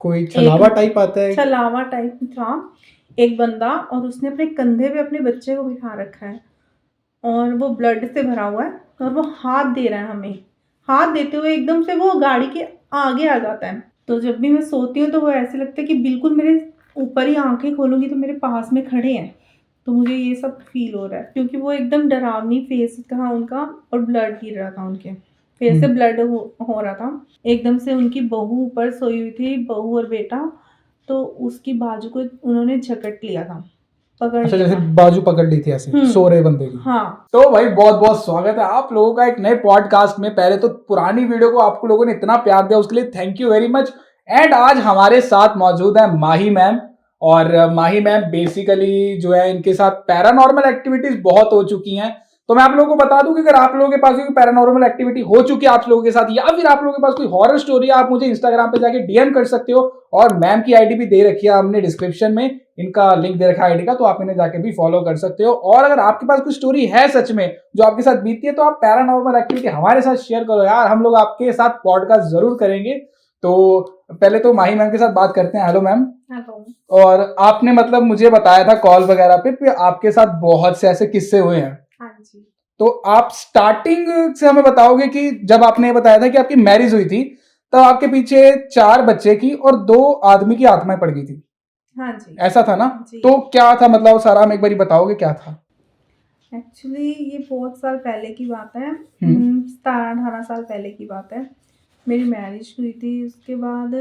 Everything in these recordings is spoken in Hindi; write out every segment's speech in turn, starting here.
कोई छलावा टाइप आता है? छलावा टाइप था एक बंदा, और उसने अपने कंधे पे अपने बच्चे को बिठा रखा है और वो ब्लड से भरा हुआ है और वो हाथ दे रहा है हमें। हाथ देते हुए एकदम से वो गाड़ी के आगे आ जाता है। तो जब भी मैं सोती हूँ तो वो ऐसे लगता है कि बिल्कुल मेरे ऊपर ही आंखें खोलूँगी तो मेरे पास में खड़े हैं। तो मुझे ये सब फील हो रहा है क्योंकि वो एकदम डरावनी फेस था उनका और ब्लड गिर रहा था उनके फेस से, ब्लड हो रहा था। एकदम से उनकी बहू ऊपर सोई हुई थी, बहू और बेटा, तो उसकी बाजू को उन्होंने झकट लिया था, पकड़ अच्छा, लिया जैसे था। बाजू पकड़ ली थी ऐसे सो रहे बंदे की। हाँ। तो भाई बहुत बहुत स्वागत है आप लोगों का एक नए पॉडकास्ट में। पहले तो पुरानी वीडियो को आपको लोगों ने इतना प्यार दिया उसके लिए thank you very much. And आज हमारे साथ मौजूद है माही मैम। और माही मैम बेसिकली जो है इनके साथ पैरानॉर्मल एक्टिविटीज बहुत हो चुकी हैं। तो मैं आप लोगों को बता दूं कि अगर आप लोगों के पास कोई पैरानॉर्मल एक्टिविटी हो चुकी है आप लोगों के साथ, या फिर आप लोगों के पास कोई हॉरर स्टोरी है, आप मुझे इंस्टाग्राम पे जाके डीएम कर सकते हो। और मैम की आईडी भी दे रखी है हमने डिस्क्रिप्शन में, इनका लिंक दे रखा है आईडी का, तो आप इन्हें जाके भी फॉलो कर सकते हो। और अगर आपके पास कोई स्टोरी है सच में जो आपके साथ बीती है तो आप पैरानॉर्मल एक्टिविटी हमारे साथ शेयर करो यार, हम लोग आपके साथ पॉडकास्ट जरूर करेंगे। तो पहले तो माही मैम के साथ बात करते हैं। Hello ma'am. हेलो। और आपने मतलब मुझे बताया था कॉल वगैरह पे आपके साथ बहुत से ऐसे किस्से हुए हैं। हाँ जी। तो आप स्टार्टिंग से हमें बताओगे कि जब आपने ये बताया था कि आपकी मैरिज हुई थी तब आपके पीछे 4 बच्चे की और 2 आदमी की आत्माएं पड़ गई थी। हाँ जी। ऐसा था ना? जी। तो क्या था मतलब सारा हमें एक बार बताओगे क्या था? एक्चुअली ये बहुत साल पहले की बात है, 17-18 साल पहले की बात है। मेरी मैरिज हुई थी, उसके बाद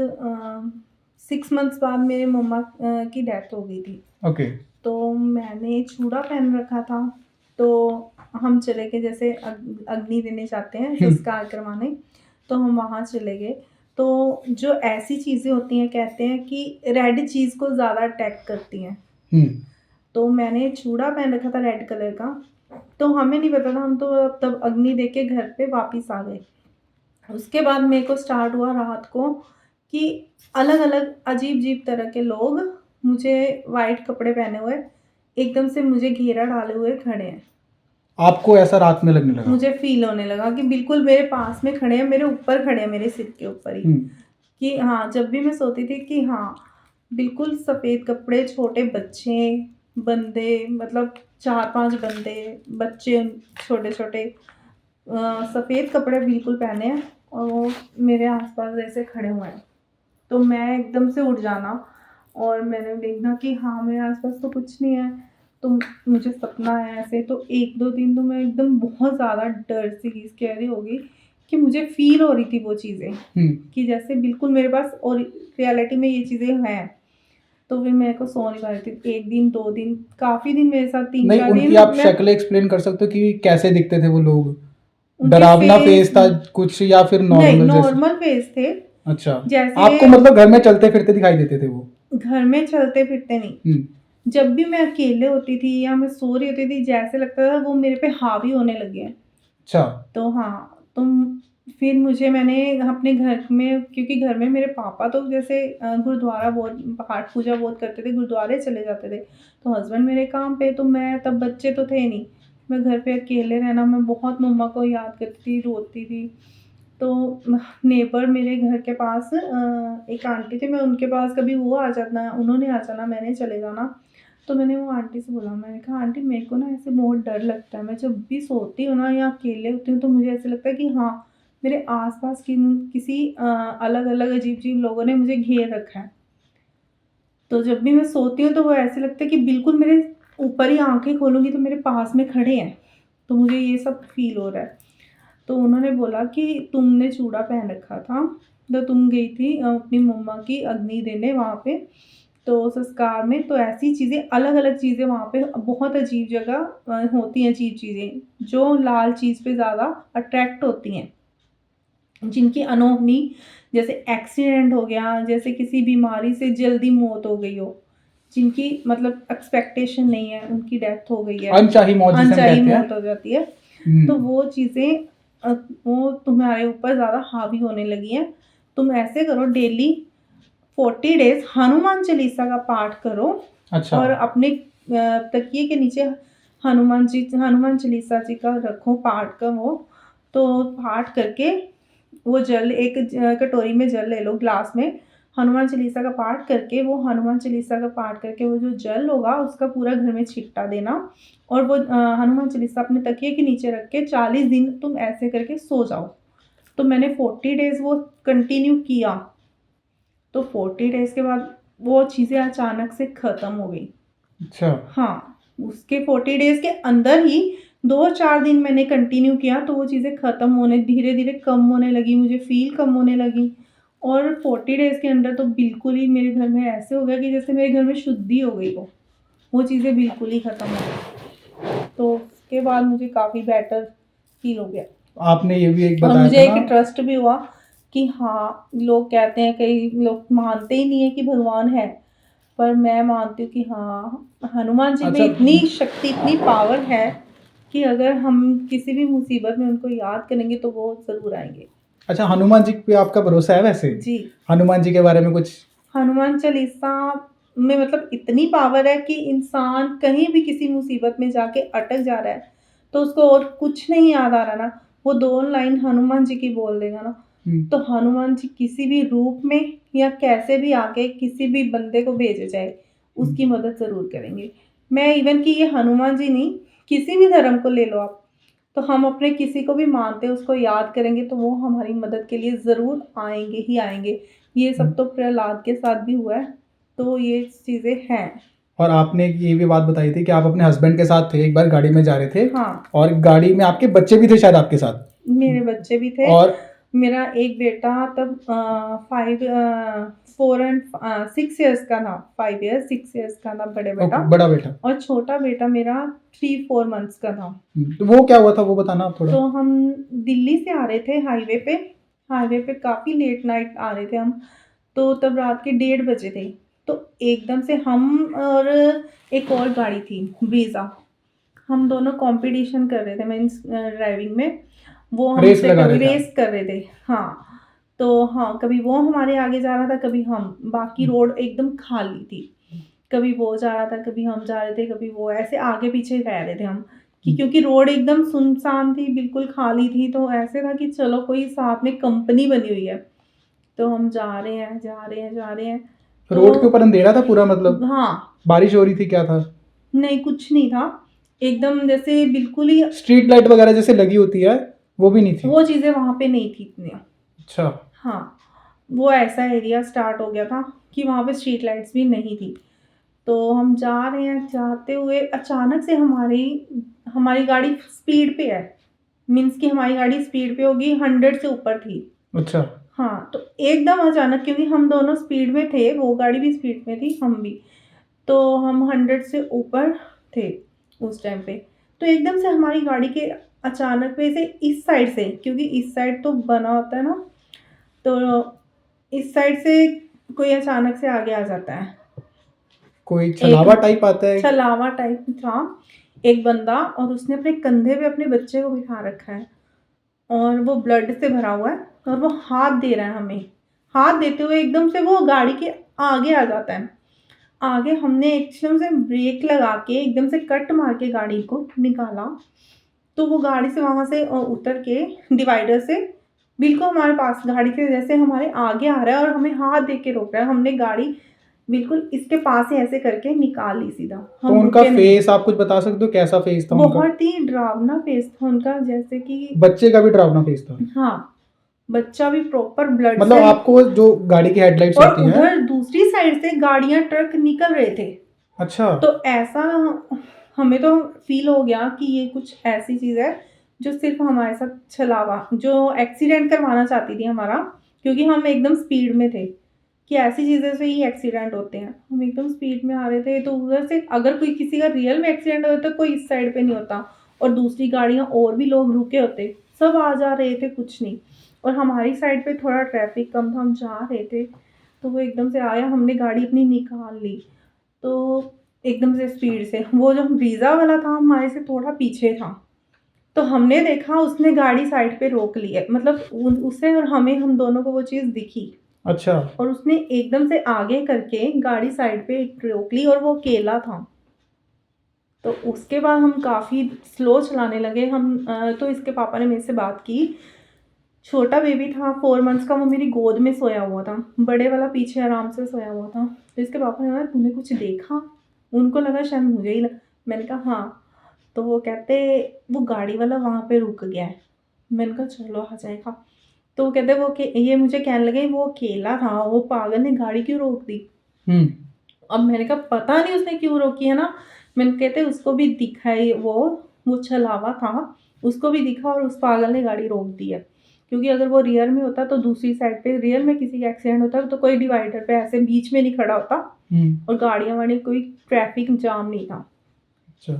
6 मंथ्स बाद मेरे मम्मा की डेथ हो गई थी। ओके। तो मैंने चूड़ा पहन रखा था, तो हम चले गए, जैसे अग्नि देने जाते हैं संस्कार करवाने, तो हम वहाँ चले गए। तो जो ऐसी चीज़ें होती हैं, कहते हैं कि रेड चीज़ को ज़्यादा अटैक करती हैं। तो मैंने चूड़ा पहन रखा था रेड कलर का, तो हमें नहीं पता था, हम तो तब अग्नि दे के घर पे वापस आ गए। उसके बाद मेरे को स्टार्ट हुआ रात को कि अलग अलग अजीब अजीब तरह के लोग मुझे वाइट कपड़े पहने हुए एकदम से मुझे घेरा डाले हुए खड़े हैं। आपको ऐसा रात में लगने लगा? मुझे फील होने लगा कि बिल्कुल मेरे पास में खड़े हैं, मेरे ऊपर खड़े हैं, मेरे सिर के ऊपर ही। कि हाँ, जब भी मैं सोती थी कि हाँ बिल्कुल सफ़ेद कपड़े, छोटे बच्चे, बंदे, मतलब 4-5 बंदे, बच्चे छोटे छोटे, सफ़ेद कपड़े बिल्कुल पहने हैं और वो मेरे आसपास ऐसे खड़े हुए हैं। तो मैं एकदम से उठ जाना और मैंने देखना कि हाँ मेरे आसपास तो कुछ नहीं है, तो मुझे सपना है ऐसे। तो 1-2 दिन तो मैं एकदम बहुत ज़्यादा डर सी स्कैरी हो गई कि मुझे फील हो रही थी वो चीज़ें कि जैसे बिल्कुल मेरे पास और रियलिटी में ये चीज़ें हैं। तो फिर मेरे को सो नहीं पा रही थी, 1 दिन 2 दिन, काफ़ी दिन मेरे साथ, 3-4 दिन। उनकी आप शक्लें एक्सप्लेन कर सकते हो कि कैसे दिखते थे वो लोग? उनके डरावना फेस फेस था कुछ या फिर नहीं, नॉर्मल जैसे? नॉर्मल फेस थे। अच्छा, जैसे आपको मतलब घर में चलते फिरते दिखाई देते थे वो? घर में चलते फिरते नहीं, जब भी मैं अकेले होती थी या मैं सो रही होती थी, जैसे लगता था वो मेरे पे हावी होने लगे हैं। अच्छा। तो हाँ, तो फिर मैंने अपने घर में, क्योंकि घर में मेरे पापा तो जैसे गुरुद्वारा बहुत, पाठ पूजा बहुत करते थे, गुरुद्वारे चले जाते थे। तो हस्बैंड मेरे काम पे, तो मैं तब, बच्चे तो थे नहीं, मैं घर पे अकेले रहना, मैं बहुत मम्मा को याद करती थी, रोती थी। तो नेबर मेरे घर के पास एक आंटी थी, मैं उनके पास कभी वो आ जाना, उन्होंने आ जाना, मैंने चले जाना। तो मैंने वो आंटी से बोला, मैंने कहा आंटी मेरे को ना ऐसे बहुत डर लगता है, मैं जब भी सोती हूँ ना या अकेले होती हूँ तो मुझे ऐसे लगता है कि हाँ मेरे आसपास किसी अलग अलग अजीब अजीब लोगों ने मुझे घेर रखा है। तो जब भी मैं सोती हूँ तो वो ऐसे लगता है कि बिल्कुल मेरे ऊपर ही आंखें खोलूँगी तो मेरे पास में खड़े हैं। तो मुझे ये सब फील हो रहा है। तो उन्होंने बोला कि तुमने चूड़ा पहन रखा था, तो तुम गई थी अपनी मम्मा की अग्नि देने वहाँ पे, तो संस्कार में, तो ऐसी चीज़ें, अलग अलग चीज़ें वहाँ पे बहुत अजीब जगह होती हैं, अजीब चीज़ें जो लाल चीज़ पे ज़्यादा अट्रैक्ट होती हैं, जिनकी अनहोनी, जैसे एक्सीडेंट हो गया, जैसे किसी बीमारी से जल्दी मौत हो गई हो, जिनकी मतलब एक्सपेक्टेशन नहीं है, उनकी डेथ हो गई है, अनचाही मौत जिसे हम अनचाही कहते हैं। मौत हो जाती है। तो वो चीज़ें वो तुम्हारे ऊपर ज़्यादा हावी होने लगी हैं। तुम ऐसे करो, डेली 40 डेज़ हनुमान चालीसा का पाठ करो। अच्छा। और अपने तकिए के नीचे हनुमान चालीसा जी का रखो पाठ का वो। तो पाठ करके वो जल, एक कटोरी में जल ले लो, ग्लास में, हनुमान चालीसा का पाठ करके, वो हनुमान चालीसा का पाठ करके वो जो जल होगा उसका पूरा घर में छिट्टा देना, और वो हनुमान चालीसा अपने तकिए के नीचे रख के 40 दिन तुम ऐसे करके सो जाओ। तो मैंने 40 डेज़ वो कंटिन्यू किया। तो 40 डेज़ के बाद वो चीज़ें अचानक से ख़त्म हो गई। अच्छा। हाँ, उसके 40 डेज़ के अंदर ही 2-4 दिन मैंने कंटिन्यू किया, तो वो चीज़ें ख़त्म होने, धीरे-धीरे कम होने लगी, मुझे फ़ील कम होने लगी। और 40 डेज़ के अंदर तो बिल्कुल ही मेरे घर में ऐसे हो गया कि जैसे मेरे घर में शुद्धि हो गई हो। वो चीज़ें बिल्कुल ही ख़त्म हो गई। तो उसके बाद मुझे काफ़ी बेटर फ़ील हो गया। आपने ये भी एक और बताया मुझे था एक ना। ट्रस्ट भी हुआ कि हाँ, लोग कहते हैं, कई लोग मानते ही नहीं है कि भगवान है, पर मैं मानती हूँ कि हाँ, हनुमान जी में अच्छा। इतनी शक्ति, इतनी पावर है कि अगर हम किसी भी मुसीबत में उनको याद करेंगे तो वो ज़रूर आएंगे। अच्छा, हनुमान जी पे आपका भरोसा है वैसे? जी। हनुमान जी के बारे में कुछ? हनुमान चालीसा में मतलब इतनी पावर है कि इंसान कहीं भी किसी मुसीबत में जाके अटक जा रहा है, तो उसको और कुछ नहीं याद आ रहा ना, वो 2 लाइन हनुमान जी की बोल देगा ना, तो हनुमान जी किसी भी रूप में या कैसे भी आके किसी भी बंदे को भेजे जाए, उसकी मदद ज़रूर करेंगे। मैं इवन कि ये हनुमान जी नहीं, किसी भी धर्म को ले लो आप, तो हम अपने किसी को भी मानते हैं, उसको याद करेंगे तो वो हमारी मदद के लिए ज़रूर आएँगे ही आएँगे। ये सब तो प्रहलाद के साथ भी हुआ है, तो ये चीज़ें हैं। और आपने ये भी बात बताई थी कि आप अपने हस्बैंड के साथ थे, एक बार गाड़ी में जा रहे थे। हाँ। और गाड़ी में आपके बच्चे भी थे शायद आपके साथ। मेरे बच्चे भी थे। और मेरा एक बेटा तब 4 एंड 6 इयर्स का था, 5 इयर्स 6 इयर्स का था बड़े बेटा। ओके, बड़ा बेटा। और छोटा बेटा मेरा 3-4 मंथ्स का था। तो वो क्या हुआ था, वो बताना आप थोड़ा। तो हम दिल्ली से आ रहे थे हाईवे पे काफ़ी लेट नाइट आ रहे थे हम, तो तब रात के 1:30 बजे थे। तो एकदम से हम और एक और गाड़ी थी ब्रीज़ा, हम दोनों कॉम्पिटिशन कर रहे थे मीन्स ड्राइविंग में। वो रेस हमसे लगा कभी रहे थे आप? रेस कर रहे थे। हाँ, तो हाँ, कभी वो हमारे आगे जा रहा था, कभी हम। बाकी रोड एकदम खाली थी। कभी वो जा रहा था, कभी हम जा रहे थे, कभी वो, ऐसे आगे-पीछे रह रहे थे हम। कि क्योंकि रोड एकदम सुनसान थी, बिल्कुल खाली थी, तो ऐसे था कि चलो कोई साथ में कंपनी बनी हुई है। तो हम जा रहे हैं, जा रहे हैं, जा रहे हैं। रोड के ऊपर तो अंधेरा था पूरा, मतलब हाँ, बारिश हो रही थी, क्या था? नहीं कुछ नहीं था। एकदम जैसे बिल्कुल ही स्ट्रीट लाइट वगैरह जैसे लगी होती है, वो भी नहीं थी? वो चीज़ें वहाँ पे नहीं थी इतनी। अच्छा। हाँ, वो ऐसा एरिया स्टार्ट हो गया था कि वहाँ पे स्ट्रीट लाइट्स भी नहीं थी। तो हम जा रहे हैं, जाते हुए अचानक से हमारी हमारी गाड़ी स्पीड पे है। मीन्स कि हमारी गाड़ी स्पीड पे होगी, 100 से ऊपर थी। अच्छा। हाँ, तो एकदम अचानक, क्योंकि हम दोनों स्पीड में थे, वो गाड़ी भी स्पीड में थी, हम भी। तो हम 100 से ऊपर थे उस टाइम पे। तो एकदम से हमारी गाड़ी के अचानक से इस साइड से, क्योंकि इस साइड तो बना होता है ना, तो इस साइड से कोई अचानक से आगे आ जाता है। कोई एक छलावा टाइप आता है? छलावा टाइप था, एक बंदा, और उसने अपने कंधे पे अपने बच्चे को बिठा रखा है, और वो ब्लड से भरा हुआ है, और वो हाथ दे रहा है हमें। हाथ देते हुए एकदम से वो गाड़ी के आगे आ जाता है। आगे हमने एकदम से ब्रेक लगा के एकदम से कट मार के गाड़ी को निकाला, तो वो गाड़ी से वहाँ से उतर के डिवाइडर से बिल्कुल हमारे पास, गाड़ी के जैसे हमारे आगे आ रहा है और हमें हाथ दे के रोक रहा है। हमने गाड़ी बिल्कुल इसके पास से ऐसे करके निकाल ली सीधा। तो हम उनका रुके नहीं। फेस आप कुछ बता सकते हो, कैसा फेस था उनका? बहुत ही डरावना फेस था उनका, जैसे कि बच्चे का भी डरावना फेस था? हाँ, बच्चा भी प्रॉपर ब्लड मतलब से। आपको जो गाड़ी की हेडलाइट्स और होती हैं। उधर दूसरी साइड से गाड़ियाँ, ट्रक निकल रहे थे। अच्छा। तो ऐसा हमें तो फ़ील हो गया कि ये कुछ ऐसी चीज़ है जो सिर्फ़ हमारे साथ छलावा, जो एक्सीडेंट करवाना चाहती थी हमारा, क्योंकि हम एकदम स्पीड में थे, कि ऐसी चीज़ों से ही एक्सीडेंट होते हैं। हम एकदम स्पीड में आ रहे थे, तो उधर से अगर कोई किसी का रियल में एक्सीडेंट होता तो कोई इस साइड पे नहीं होता, और दूसरी गाड़ियाँ और भी लोग रुके होते, सब आ जा रहे थे, कुछ नहीं। और हमारी साइड पे थोड़ा ट्रैफिक कम था, हम जा रहे थे, तो वो एकदम से आया, हमने गाड़ी अपनी निकाल ली। तो एकदम से स्पीड से वो जो ब्रीज़ा वाला था हमारे से थोड़ा पीछे था, तो हमने देखा उसने गाड़ी साइड पे रोक ली है, मतलब उसे और हमें, हम दोनों को वो चीज़ दिखी। अच्छा। और उसने एकदम से आगे करके गाड़ी साइड पे रोक ली, और वो अकेला था। तो उसके बाद हम काफ़ी स्लो चलाने लगे हम। तो इसके पापा ने मेरे से बात की छोटा बेबी था 4 मंथ्स का, वो मेरी गोद में सोया हुआ था, बड़े वाला पीछे आराम से सोया हुआ था। तो इसके पापा ने कहा तूने कुछ देखा? उनको लगा शायद मुझे ही मैंने कहा हाँ। तो वो कहते वो गाड़ी वाला वहाँ पे रुक गया है। मैंने कहा चलो आ जाएगा। तो वो कहते वो ये मुझे कहने लगे वो अकेला था, वो पागल ने गाड़ी क्यों रोक दी। अब मैंने कहा पता नहीं उसने क्यों रोकी है ना। मैंने कहते उसको भी दिखा है, वो छलावा था, उसको भी दिखा और उस पागल ने गाड़ी रोक दी है। क्योंकि अगर वो रियर में होता तो दूसरी साइड पे रियर में किसी का एक्सीडेंट होता तो कोई डिवाइडर पे ऐसे बीच में नहीं खड़ा होता और गाड़ियाँ वाड़ी कोई ट्रैफिक जाम नहीं था। अच्छा।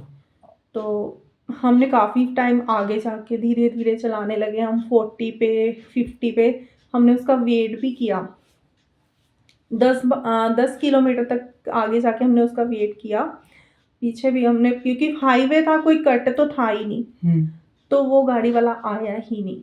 तो हमने काफ़ी टाइम आगे जाके धीरे धीरे चलाने लगे। हम 40 पे 50 पे हमने उसका वेट भी किया। 10 किलोमीटर तक आगे जाके हमने उसका वेट किया। पीछे भी हमने, क्योंकि हाईवे था, कोई कट तो था ही नहीं। तो वो गाड़ी वाला आया ही नहीं।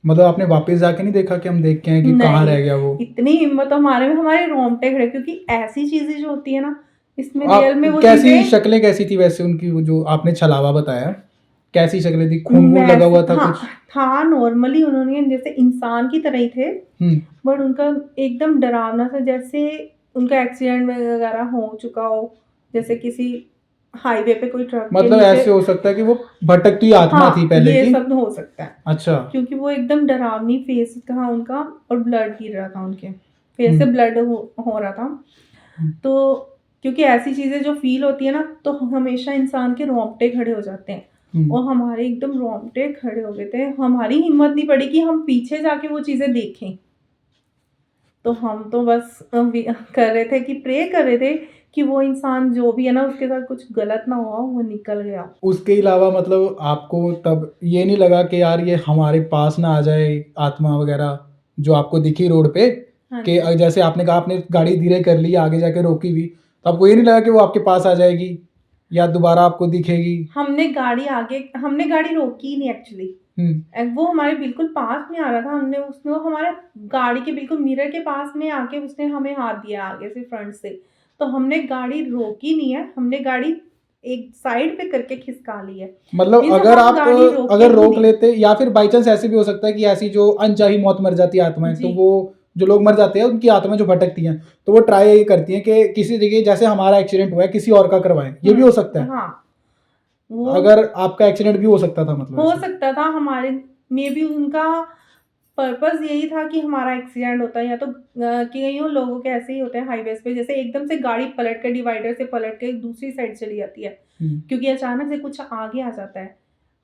मतलब आपने वापस जाके नहीं देखा कि हम देख के हैं कि कहाँ रह गया वो? इतनी हिम्मत हमारे में, हमारे रोंगटे खड़े, क्योंकि ऐसी चीजें जो होती है ना इसमें आप रियल में वो कैसी शक्लें कैसी थी वैसे उनकी, वो जो आपने छलावा बताया कैसी शक्लें थी? खून वून लगा हुआ था कुछ? था नॉर्मली, उन्होंने जैसे इंसान की तरह ही थे, बट उनका एकदम डरावना सा, जैसे उनका एक्सीडेंट वगैरह हो चुका हो, जैसे किसी हाईवे पे कोई ट्रक मतलब ऐसे हो सकता है कि वो भटकती आत्मा थी पहले ये की? सब हो सकता है। अच्छा। क्योंकि वो एकदम डरावनी फेस था उनका और ब्लड गिर रहा था, उनके फेस से ब्लड हो रहा था। तो क्योंकि ऐसी चीजें जो फील होती है ना तो हमेशा इंसान के रोंगटे खड़े हो जाते हैं और हमारे एकदम रोंगटे खड़े हो गए थे। हमारी हिम्मत नहीं पड़ी कि हम पीछे जाके वो चीजें देखें। तो हम तो बस कर रहे थे कि प्रे कर रहे थे कि वो इंसान जो भी है ना उसके साथ कुछ गलत ना हुआ, वो निकल गया। उसके अलावा मतलब आपको तब ये नहीं लगा कि यार ये हमारे पास ना आ जाए आत्मा वगैरह जो आपको दिखी रोड पे? कि जैसे आपने कहा आपने गाड़ी धीरे कर ली आगे जाके रोकी भी, तो आपको ये नहीं लगा कि वो आपके पास आ जाएगी या दोबारा आपको दिखेगी? हमने गाड़ी रोकी ही नहीं एक्चुअली। वो हमारे बिल्कुल पास में आ रहा था। हमने उसने वो हमारे गाड़ी के बिल्कुल मिरर के पास में आके उसने हमें हाथ दिया आगे से, फ्रंट से। तो हमने गाड़ी रोकी नहीं है, हमने गाड़ी एक साइड पे करके खिसका ली है। मतलब अगर आप रोक लेते, या फिर बाई चांस ऐसे भी हो सकता है कि ऐसी जो अनचाही मौत मर जाती है आत्माएं, तो वो जो लोग मर जाते हैं उनकी आत्माएं जो भटकती हैं तो वो ट्राई ये करती हैं कि किसी जगह जैसे हमारा एक्सीडेंट हुआ है किसी और का करवाएं। ये भी हो सकता है। वो अगर आपका एक्सीडेंट भी हो सकता था, मतलब हो सकता था हमारे में भी। उनका पर्पस यही था कि हमारा एक्सीडेंट होता है, या तो कईयों लोगों के ऐसे ही होते हैं हाईवेज पे, जैसे एकदम से गाड़ी पलट के डिवाइडर से पलट के दूसरी साइड चली जाती है क्योंकि अचानक से कुछ आगे आ जाता है।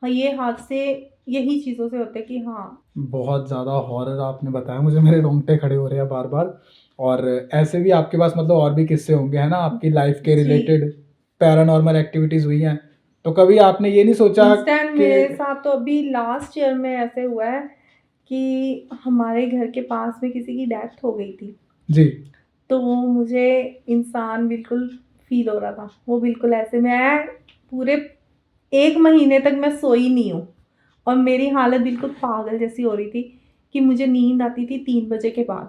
हाँ, ये हादसे यही चीज़ों से होते हैं कि हाँ। बहुत ज़्यादा हॉरर आपने बताया मुझे, मेरे रोंगटे खड़े हो रहे हैं बार बार। और ऐसे भी आपके पास मतलब और भी किस्से होंगे है ना आपकी लाइफ के रिलेटेड, पैरानॉर्मल एक्टिविटीज़ हुई हैं, तो कभी आपने ये नहीं सोचा कि मेरे साथ तो अभी लास्ट ईयर में ऐसे हुआ है कि हमारे घर के पास में किसी की डेथ हो गई थी जी। तो वो मुझे इंसान बिल्कुल फील हो रहा था। वो बिल्कुल ऐसे, मैं पूरे 1 महीने तक मैं सोई नहीं हूँ और मेरी हालत बिल्कुल पागल जैसी हो रही थी कि मुझे नींद आती थी 3 बजे के बाद,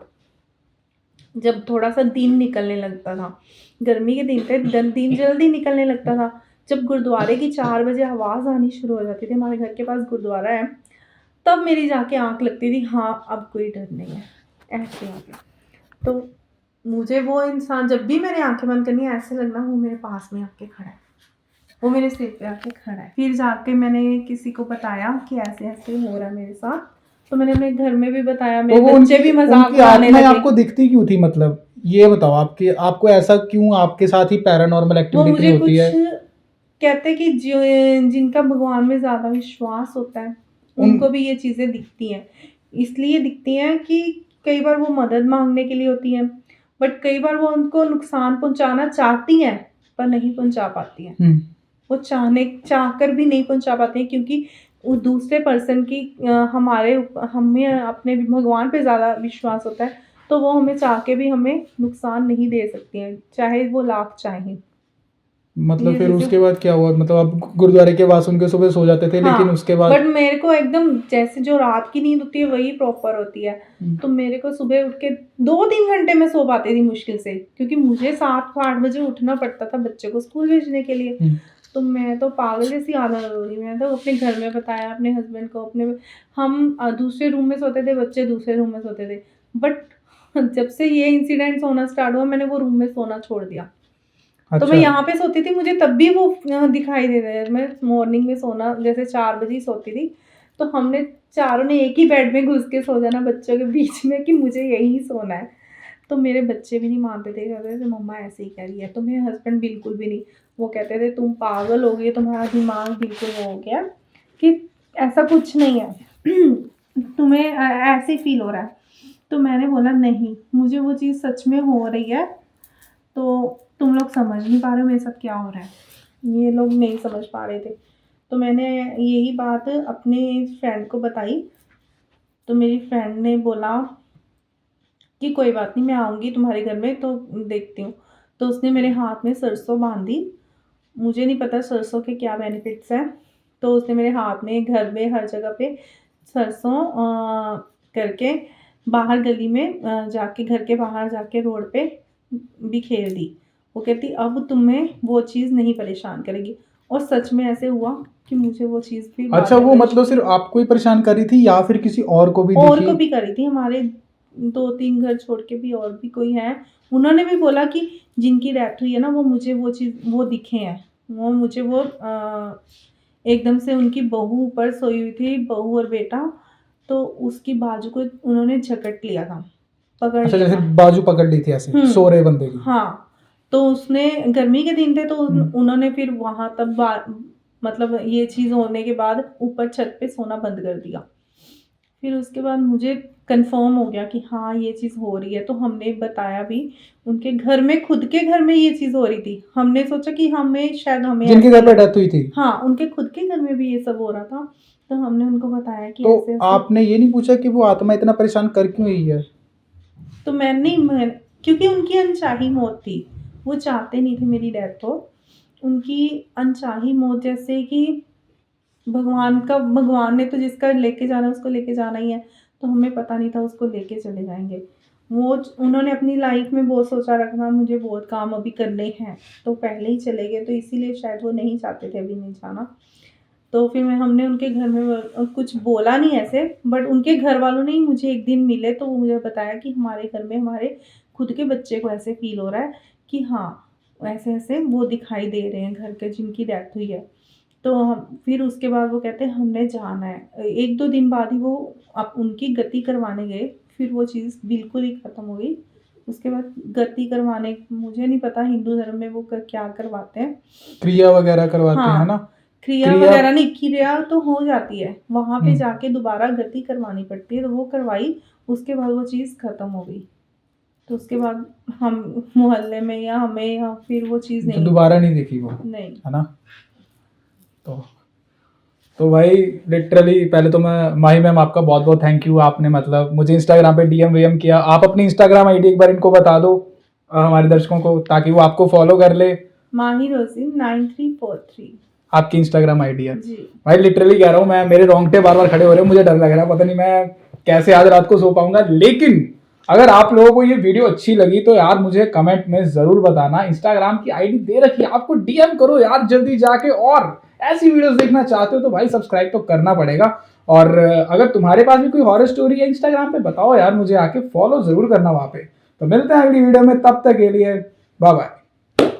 जब थोड़ा सा दिन निकलने लगता था। गर्मी के दिन थे, दिन जल्दी निकलने लगता था। जब गुरुद्वारे की 4 बजे आवाज़ आनी शुरू हो जाती थी, हमारे घर के पास गुरुद्वारा है, तब मेरी जाके आँख लगती थी हाँ अब कोई डर नहीं है, ऐसे आके। तो मुझे वो इंसान, जब भी मैंने आंखें बंद करनी है ऐसे लगना वो मेरे पास में आके खड़ा है, वो मेरे सिर पे आके खड़ा है। फिर जाके मैंने किसी को बताया कि ऐसे ऐसे हो रहा है मेरे साथ, तो मैंने अपने घर में भी बताया, मेरे बच्चे भी मजाक उड़ाने लगे। आपको दिखती क्यों थी, मतलब ये बताओ आपको ऐसा क्यों आपके साथ ही पैरानॉर्मल एक्टिविटी होती है? कहते कि जिनका भगवान में ज्यादा विश्वास होता है उनको भी ये चीजें दिखती हैं। इसलिए दिखती हैं कि कई बार वो मदद मांगने के लिए होती हैं, बट कई बार वो उनको नुकसान पहुंचाना चाहती हैं पर नहीं पहुंचा पाती हैं। वो चाहकर भी नहीं पहुंचा पाते हैं क्योंकि वो दूसरे पर्सन की हमें अपने भगवान पे ज़्यादा विश्वास होता है, तो वो हमें चाह के भी हमें नुकसान नहीं दे सकती हैं, चाहे वो लाख चाहें। मतलब फिर उसके बाद क्या हुआ? मतलब आप गुरुद्वारे के बाद सुन के सुबह सो जाते थे? हाँ, लेकिन उसके बाद बट मेरे को एकदम जैसे जो रात की नींद होती है वही प्रॉपर होती है। तो मेरे को सुबह उठ के 2-3 घंटे में सो पाती थी मुश्किल से, क्योंकि मुझे 7-8 बजे उठना पड़ता था बच्चे को स्कूल भेजने के लिए। तो मैं तो पागल जैसी आदत हो गई। मैं तो अपने घर में बताया, अपने हस्बैंड को, अपने हम दूसरे रूम में सोते थे, बच्चे दूसरे रूम में सोते थे। बट जब से ये इंसिडेंट्स होना स्टार्ट हुआ, मैंने वो रूम में सोना छोड़ दिया। तो मैं अच्छा। यहाँ पे सोती थी, मुझे तब भी वो दिखाई दे रहा है। मैं मॉर्निंग में सोना जैसे 4 बजे ही सोती थी, तो हमने चारों ने एक ही बेड में घुस के सो जाना बच्चों के बीच में कि मुझे यहीं सोना है। तो मेरे बच्चे भी नहीं मानते थे, कहते थे मम्मा ऐसे ही कह रही है। तो मेरे हस्बैंड बिल्कुल भी नहीं, वो कहते थे तुम पागल हो गई, तुम्हारा दिमाग बिल्कुल वो हो गया कि ऐसा कुछ नहीं है, तुम्हें ऐसे ही फील हो रहा है। तो मैंने बोला नहीं, मुझे वो चीज़ सच में हो रही है, तो तुम लोग समझ नहीं पा रहे हो मेरे साथ क्या हो रहा है। ये लोग नहीं समझ पा रहे थे। तो मैंने यही बात अपने फ्रेंड को बताई, तो मेरी फ्रेंड ने बोला कि कोई बात नहीं, मैं आऊँगी तुम्हारे घर में तो देखती हूँ। तो उसने मेरे हाथ में सरसों बांधी। मुझे नहीं पता सरसों के क्या बेनिफिट्स हैं। तो उसने मेरे हाथ में, घर में, हर जगह पे सरसों करके बाहर गली में जाके, घर के बाहर जाके रोड पे बिखेर दी। वो कहती अब तुम्हें वो चीज़ नहीं परेशान करेगी। और सच में ऐसे हुआ कि मुझे वो चीज़ भी बाद अच्छा, में वो मतलब सिर्फ आपको ही परेशान कर रही थी या फिर किसी और को भी और दिखी? को भी करी थी। हमारे 2-3 घर छोड़ के भी और भी कोई है, उन्होंने भी बोला कि जिनकी डेथ हुई है ना, वो मुझे वो चीज़ वो दिखे हैं। वो मुझे वो एकदम से उनकी बहू ऊपर सोई हुई थी, बहू और बेटा, तो उसकी बाजू को उन्होंने झकट लिया था, पकड़ अच्छा, लिया जैसे था। बाजू पकड़ ली थी ऐसे सो रहे बंदे की। हाँ, तो उसने, गर्मी के दिन थे तो उन्होंने फिर वहाँ तब मतलब ये चीज़ होने के बाद ऊपर छत पे सोना बंद कर दिया। फिर उसके बाद मुझे कंफर्म हो गया कि हाँ ये चीज़ हो रही है। तो हमने बताया भी उनके घर में, खुद के घर में ये चीज़ हो रही थी। हमने सोचा कि हमें शायद हमें जिनके ऐसा घर पे लगा। डेथ हुई थी। हाँ, उनके खुद के घर में भी ये सब हो रहा था। तो हमने उनको बताया कि तो ऐसे-ऐसे। आपने ये नहीं पूछा कि वो आत्मा इतना परेशान कर क्यों रही है? तो मैं क्योंकि उनकी अनचाही मौत थी। वो चाहते नहीं थे मेरी डेथ हो। उनकी अनचाही मौत, जैसे कि भगवान ने तो जिसका लेके जाना है उसको लेके जाना ही है। तो हमें पता नहीं था उसको लेके चले जाएँगे। उन्होंने अपनी लाइफ़ में बहुत सोचा रखा था, मुझे बहुत काम अभी करने हैं, तो पहले ही चले गए, तो इसीलिए शायद वो नहीं चाहते थे अभी नहीं जाना। तो फिर हमने उनके घर में कुछ बोला नहीं ऐसे, बट उनके घर वालों ने ही मुझे एक दिन मिले, तो वो मुझे बताया कि हमारे घर में हमारे खुद के बच्चे को ऐसे फ़ील हो रहा है कि हाँ, ऐसे-ऐसे वो दिखाई दे रहे हैं घर के जिनकी डेथ हुई है। तो हम फिर उसके बाद वो कहते हैं हमने जाना है। 1-2 दिन बाद ही वो उनकी गति करवाने गए, फिर वो चीज़ बिल्कुल ही ख़त्म हो गई। उसके बाद गति करवाने, मुझे नहीं पता हिंदू धर्म में वो क्या करवाते हैं। क्रिया वगैरह करवाते हैं ना? हाँ, क्रिया क्रिया। वगैरह नहीं, क्रिया तो हो जाती है। वहाँ पे हम्म। जाके दोबारा गति करवानी पड़ती है, तो वो करवाई, उसके बाद वो चीज़ ख़त्म हो गई। तो उसके बाद हम मोहल्ले में या हमें या फिर वो चीज़ तो नहीं, दोबारा नहीं देखी वो, नहीं। है ना? तो भाई लिटरली पहले तो मैं माही मैम आपका बहुत बहुत थैंक यू। आपने मतलब मुझे इंस्टाग्राम पे डीएम वीएम किया। आप अपनी इंस्टाग्राम आईडी एक बार इनको बता दो, हमारे दर्शकों को, ताकि वो आपको फॉलो कर ले। माही रोज़ी 9343 आपकी इंस्टाग्राम आईडी है। जी। भाई लिटरली कह रहा हूँ मैं, मेरे रोंगटे बार बार खड़े हो रहे हैं, मुझे डर लग रहा है, पता नहीं मैं कैसे आज रात को सो पाऊंगा। लेकिन अगर आप लोगों को ये वीडियो अच्छी लगी तो यार मुझे कमेंट में जरूर बताना। इंस्टाग्राम की आईडी दे रखी है, आपको डीएम करो यार जल्दी जाके। और ऐसी वीडियोस देखना चाहते हो तो भाई सब्सक्राइब तो करना पड़ेगा। और अगर तुम्हारे पास भी कोई हॉरर स्टोरी है इंस्टाग्राम पे बताओ यार, मुझे आके फॉलो जरूर करना वहां पे। तो मिलते हैं अगली वीडियो में, तब तक के लिए बाय बाय।